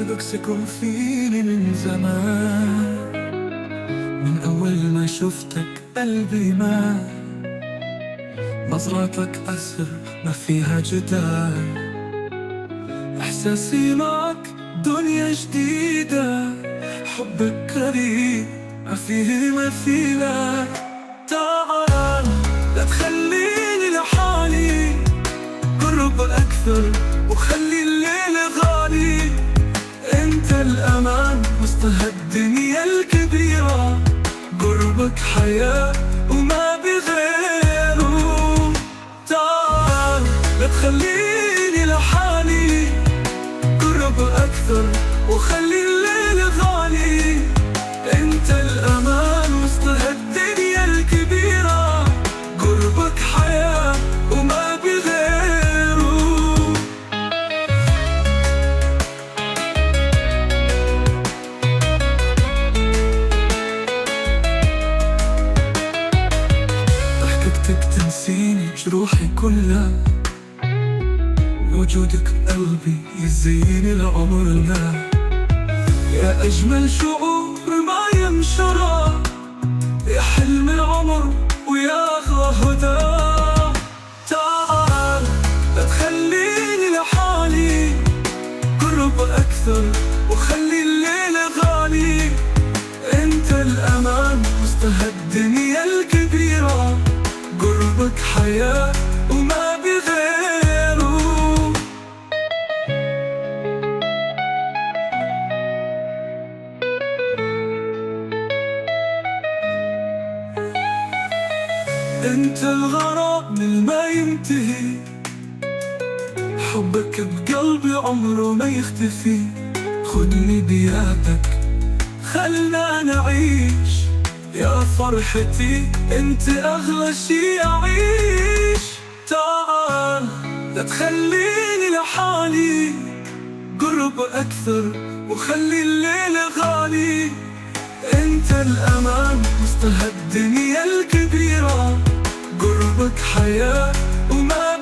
قلبك سكن فيني من زمان، من أول ما شفتك قلبي ما نظرتك أسر ما فيها جدال، إحساسي معك دنيا جديدة، حبك غريب ما فيه مثيلة. تعال لا تخليني لحالي، قرب أكثر وخلي الليل غالي، انت الأمان وسط هالدنيا الكبيرة، قربك حياة وما بغيره. تعال لا تخليني لحالي، قرب أكثر وخلي الليل غالي، انت الأمان وسط هالدنيا الكبيرة، قربك حياة وما بغيره. ضحكتك تنسيني جروحي كلها، وجودك بقلبي يزين العمر. يا أجمل شعور ما ينشرى، يا حلم العمر ويا أغلى هدى. تعال لا تخليني لحالي، قرب أكثر وخلي الليل غالي، انت الأمان وسط هالدنيا الكبيرة، قربك حياة وما بغيره. انت الغرام اللي ما ينتهي، حبك بقلبي عمره ما يختفي، خدني بيدك خلنا نعيش، يا فرحتي انت اغلى شي اعيش. تعال لا تخليني لحالي، قرب اكثر وخلي الليل غالي، انت الامان وسط هالدنيا الكبيرة، قربك حياة وما